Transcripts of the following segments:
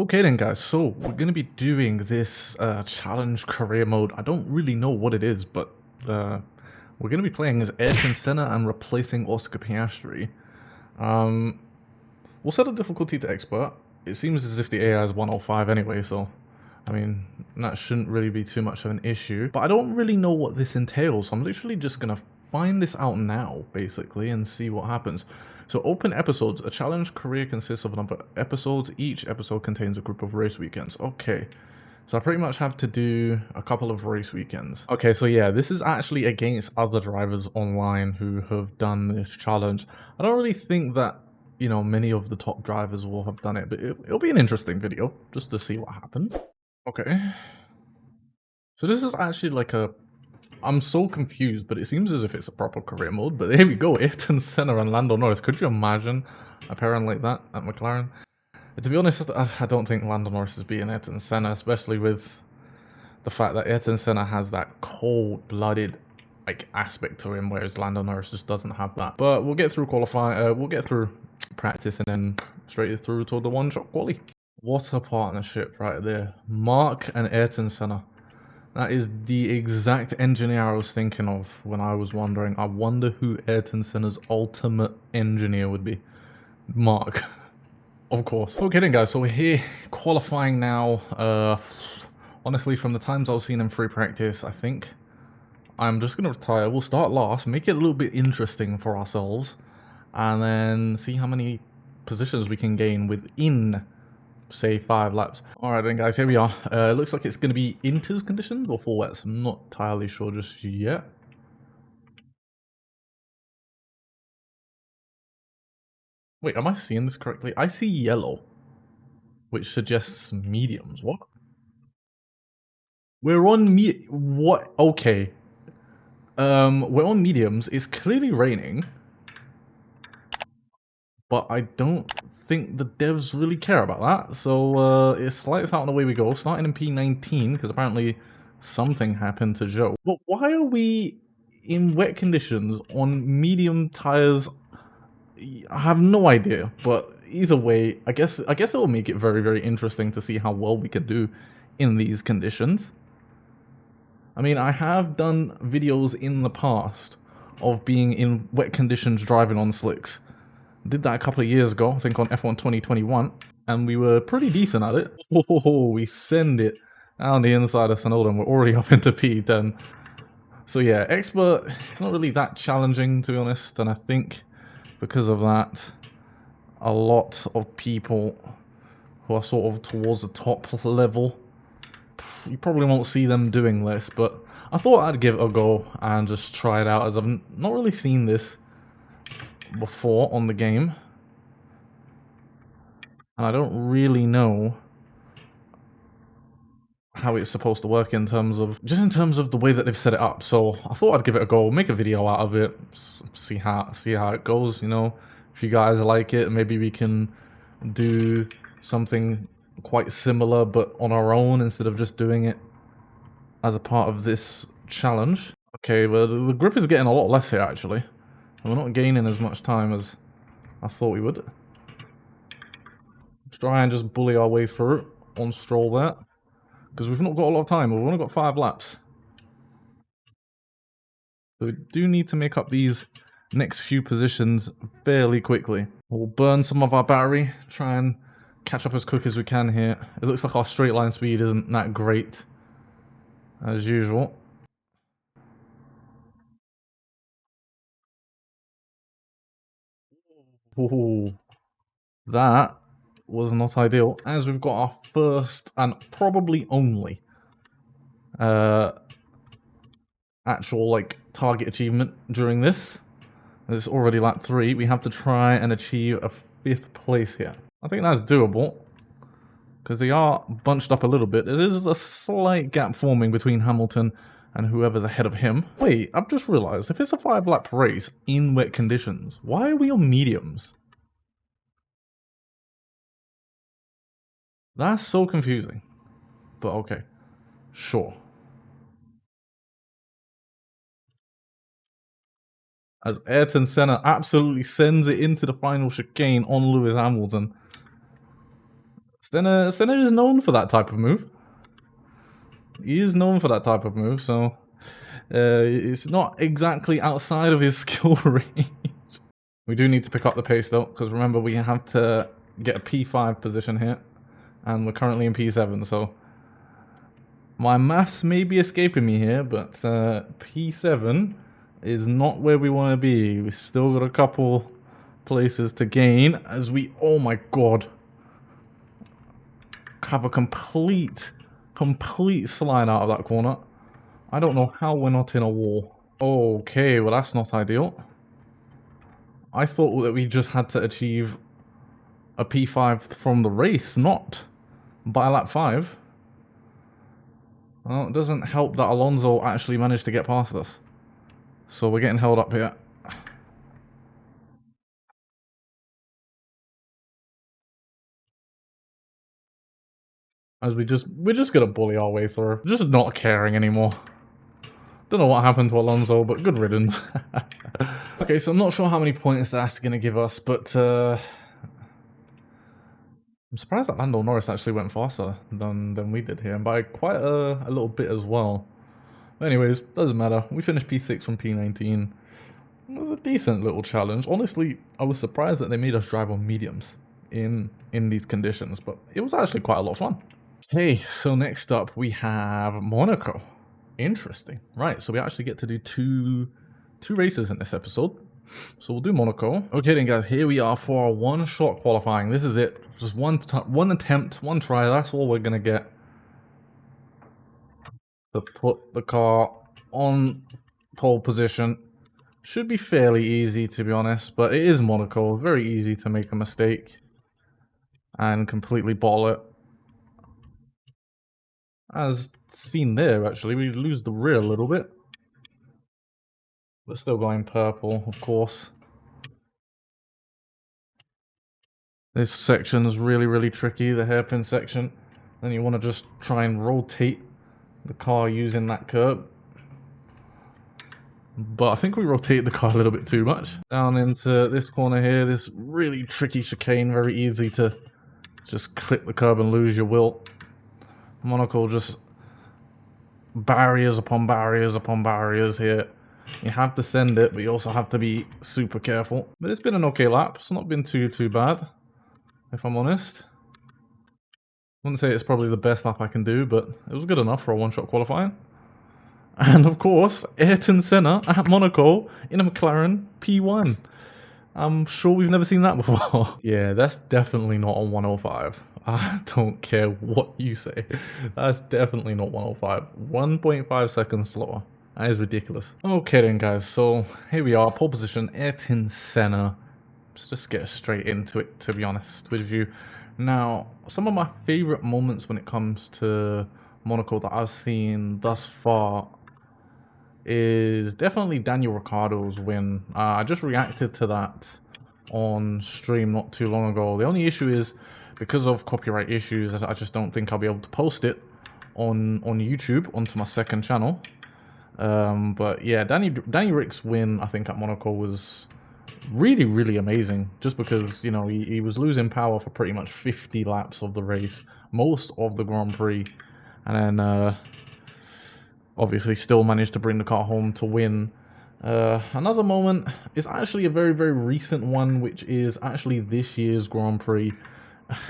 Okay then guys, so we're going to be doing this challenge career mode. I don't really know what it is, but we're going to be playing as Ayrton Senna and replacing Oscar Piastri. Um, we'll set the difficulty to expert. It seems as if the AI is 105 anyway, so I mean, that shouldn't really be too much of an issue. But I don't really know what this entails, so I'm literally just going to find this out now, basically, and see what happens. So open episodes. A challenge career consists of a number of episodes. Each episode contains a group of race weekends. Okay. So I pretty much have to do a couple of race weekends. Okay, so yeah, this is actually against other drivers online who have done this challenge. I don't really think that, you know, many of the top drivers will have done it, but it'll be an interesting video just to see what happens. Okay. So this is actually like a... I'm so confused, but it seems as if it's a proper career mode. But here we go, Ayrton Senna and Lando Norris. Could you imagine a pairing like that at McLaren? To be honest, I don't think Lando Norris is beating Ayrton Senna, especially with the fact that Ayrton Senna has that cold-blooded like aspect to him, whereas Lando Norris just doesn't have that. But we'll get through qualifying. We'll get through practice and then straight through to the one-shot quali. What a partnership right there, Mark and Ayrton Senna. That is the exact engineer I was thinking of when I was wondering. I wonder who Ayrton Senna's ultimate engineer would be. Mark. Of course. Okay then guys, so we're here qualifying now. Honestly, from the times I've seen in free practice, I think I'm just going to retire. We'll start last, make it a little bit interesting for ourselves, and then see how many positions we can gain within, say, 5 laps. Alright then guys, here we are. It looks like it's going to be inters conditions or full wets. I'm not entirely sure just yet. Wait, am I seeing this correctly? I see yellow, which suggests mediums. What? We're on what? Okay. We're on mediums. It's clearly raining, but I don't think the devs really care about that. So it's lights out and away we go. Starting in P19 because apparently something happened to Joe. But why are we in wet conditions on medium tires? I have no idea. But either way, I guess it will make it very, very interesting to see how well we can do in these conditions. I mean, I have done videos in the past of being in wet conditions driving on slicks. Did that a couple of years ago, I think on F1 2021, and we were pretty decent at it. Oh, we send it down the inside of Snowden. We're already up into P10. So yeah, expert, not really that challenging to be honest, and I think because of that, a lot of people who are sort of towards the top level, you probably won't see them doing this, but I thought I'd give it a go and just try it out as I've not really seen this before on the game. And I don't really know how it's supposed to work in terms of the way that they've set it up. So I thought I'd give it a go, make a video out of it, see how it goes, you know. If you guys like it, maybe we can do something quite similar but on our own instead of just doing it as a part of this challenge. Okay, well the grip is getting a lot less here actually. We're not gaining as much time as I thought we would. Let's try and just bully our way through on Stroll there, because we've not got a lot of time. We've only got 5 laps. So we do need to make up these next few positions fairly quickly. We'll burn some of our battery, try and catch up as quick as we can here. It looks like our straight line speed isn't that great, as usual. Ooh, that was not ideal, as we've got our first and probably only actual like target achievement during this. It's already lap 3. We have to try and achieve a 5th place here. I think that's doable, because they are bunched up a little bit. There is a slight gap forming between Hamilton and whoever's ahead of him. Wait, I've just realized, if it's a 5-lap race in wet conditions, why are we on mediums? That's so confusing. But okay, sure. As Ayrton Senna absolutely sends it into the final chicane on Lewis Hamilton. Senna is known for that type of move. He is known for that type of move, so it's not exactly outside of his skill range. We do need to pick up the pace though, because remember we have to get a P5 position here, and we're currently in P7, so my maths may be escaping me here, but P7 is not where we want to be. We still got a couple places to gain as we, oh my god, have a complete slide out of that corner. I don't know how we're not in a wall. Okay, well that's not ideal. I thought that we just had to achieve a P5 from the race, not by lap 5. Well, it doesn't help that Alonso actually managed to get past us. So we're getting held up here. As we're just gonna bully our way through. Just not caring anymore. Don't know what happened to Alonso, but good riddance. Okay, so I'm not sure how many points that's gonna give us, but I'm surprised that Lando Norris actually went faster than we did here, and by quite a little bit as well. Anyways, doesn't matter. We finished P6 from P19. It was a decent little challenge. Honestly, I was surprised that they made us drive on mediums in these conditions, but it was actually quite a lot of fun. Okay, so next up we have Monaco. Interesting. Right, so we actually get to do two races in this episode. So we'll do Monaco. Okay then guys, here we are for our one-shot qualifying. This is it. Just one attempt, one try. That's all we're going to get to put the car on pole position. Should be fairly easy, to be honest, but it is Monaco. Very easy to make a mistake and completely bottle it. As seen there, actually, we lose the rear a little bit. But still going purple, of course. This section is really tricky, the hairpin section. Then you want to just try and rotate the car using that curb. But I think we rotated the car a little bit too much. Down into this corner here, this really tricky chicane, very easy to just clip the curb and lose your will. Monaco just barriers upon barriers upon barriers here. You have to send it, but you also have to be super careful. But it's been an okay lap. It's not been too bad, if I'm honest. Wouldn't say it's probably the best lap I can do, but it was good enough for a one-shot qualifying. And of course, Ayrton Senna at Monaco in a McLaren P1. I'm sure we've never seen that before. Yeah, that's definitely not on 105. I don't care what you say. That's definitely not 105. 1.5 seconds slower. That is ridiculous. Okay then guys, so here we are, pole position, Ayrton Senna. Let's just get straight into it, to be honest with you. Now, some of my favourite moments when it comes to Monaco that I've seen thus far is definitely Daniel Ricciardo's win. I just reacted to that on stream not too long ago. The only issue is, because of copyright issues, I just don't think I'll be able to post it on YouTube onto my second channel. But yeah, Danny Rick's win, I think, at Monaco was really amazing, just because, you know, he was losing power for pretty much 50 laps of the race, most of the Grand Prix, and then obviously still managed to bring the car home to win. Another moment is actually a very recent one, which is actually this year's Grand Prix.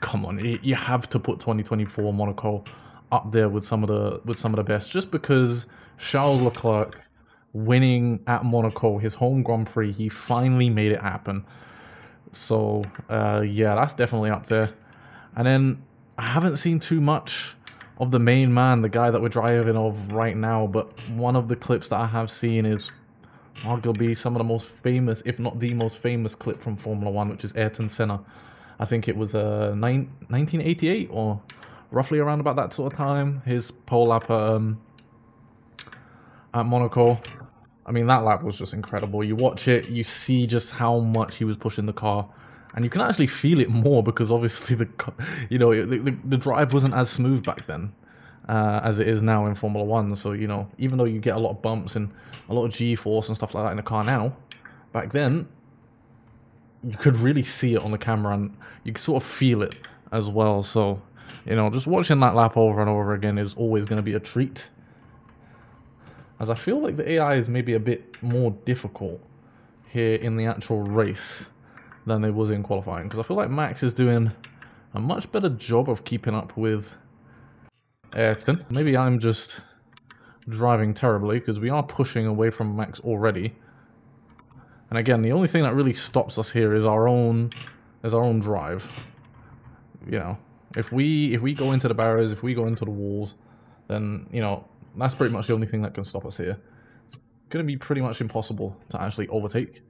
Come on, you have to put 2024 Monaco up there with some of the best, just because Charles Leclerc winning at Monaco, his home Grand Prix, he finally made it happen. So yeah, that's definitely up there. And then I haven't seen too much of the main man, the guy that we're driving of right now, but one of the clips that I have seen is arguably some of the most famous, if not the most famous clip from Formula 1, which is Ayrton Senna. I think it was 1988 or roughly around about that sort of time, his pole lap at Monaco. I mean, that lap was just incredible. You watch it, you see just how much he was pushing the car, and you can actually feel it more because obviously the drive wasn't as smooth back then as it is now in Formula 1. So, you know, even though you get a lot of bumps and a lot of G-force and stuff like that in the car now, back then you could really see it on the camera and you could sort of feel it as well. So You know, just watching that lap over and over again is always going to be a treat. As I feel like the AI is maybe a bit more difficult here in the actual race than it was in qualifying. Because I feel like Max is doing a much better job of keeping up with Ayrton. Maybe I'm just driving terribly because we are pushing away from Max already. And again, the only thing that really stops us here is our own drive. You know, if we go into the barriers, if we go into the walls, then, you know, that's pretty much the only thing that can stop us here. It's going to be pretty much impossible to actually overtake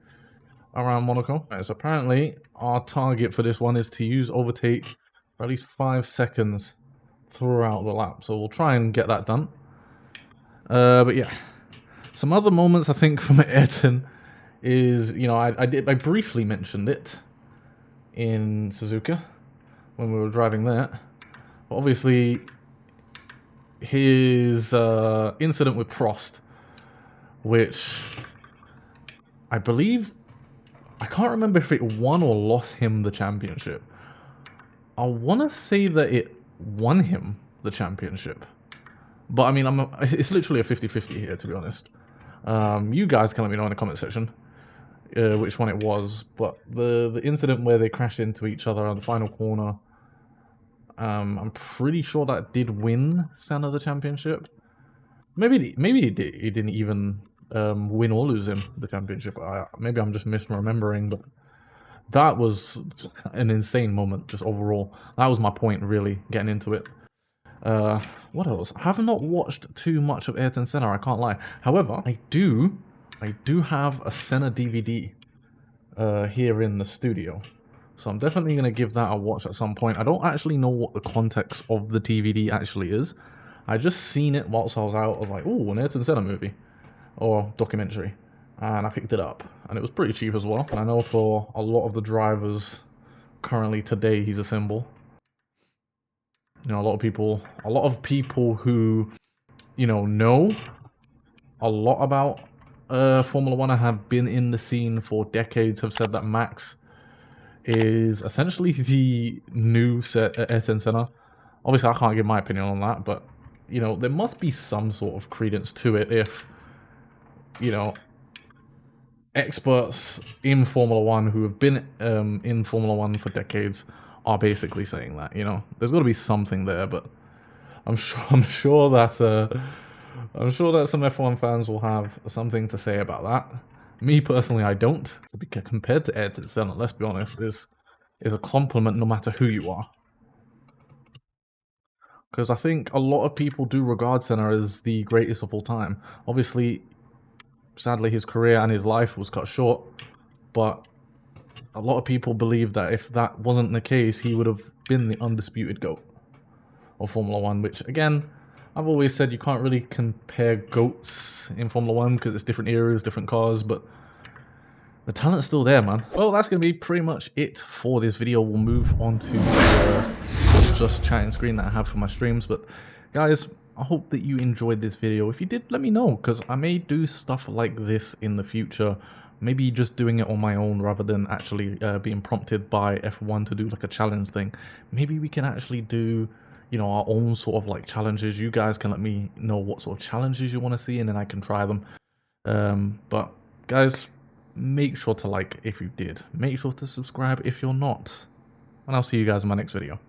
around Monaco. Right, so apparently our target for this one is to use overtake for at least 5 seconds throughout the lap. So we'll try and get that done. But yeah, some other moments I think from Ayrton is, you know, I briefly mentioned it in Suzuka when we were driving there. But obviously, his incident with Prost, which I believe, I can't remember if it won or lost him the championship. I want to say that it won him the championship. But I mean, it's literally a 50-50 here, to be honest. You guys can let me know in the comment section which one it was. But the incident where they crashed into each other on the final corner, I'm pretty sure that did win Senna the championship. Maybe he did. He didn't even win or lose him the championship. Maybe I'm just misremembering, but that was an insane moment just overall. That was my point, really, getting into it. What else? I have not watched too much of Ayrton Senna, I can't lie. However, I do have a Senna DVD here in the studio. So I'm definitely going to give that a watch at some point. I don't actually know what the context of the DVD actually is. I just seen it whilst I was out. I was like, oh, an Ayrton Senna movie. Or documentary. And I picked it up. And it was pretty cheap as well. And I know for a lot of the drivers currently today, he's a symbol. You know, a lot of people who, you know a lot about Formula One and have been in the scene for decades have said that Max is essentially the new Ayrton Senna. Obviously, I can't give my opinion on that, but, you know, there must be some sort of credence to it if, you know, experts in Formula One who have been in Formula One for decades are basically saying that. You know, there's got to be something there, but I'm sure that some F1 fans will have something to say about that. Me personally, I don't. Because compared to Ayrton Senna, let's be honest, is a compliment no matter who you are. Because I think a lot of people do regard Senna as the greatest of all time. Obviously, sadly, his career and his life was cut short, but a lot of people believe that if that wasn't the case, he would have been the undisputed GOAT of Formula One, which, again, I've always said you can't really compare GOATs in Formula One because it's different eras, different cars, but the talent's still there, man. Well, that's going to be pretty much it for this video. We'll move on to the just chatting screen that I have for my streams, but guys, I hope that you enjoyed this video. If you did, let me know, because I may do stuff like this in the future. Maybe just doing it on my own rather than actually being prompted by F1 to do like a challenge thing. Maybe we can actually do, you know, our own sort of like challenges. You guys can let me know what sort of challenges you want to see, and then I can try them. But guys, make sure to like if you did. Make sure to subscribe if you're not. And I'll see you guys in my next video.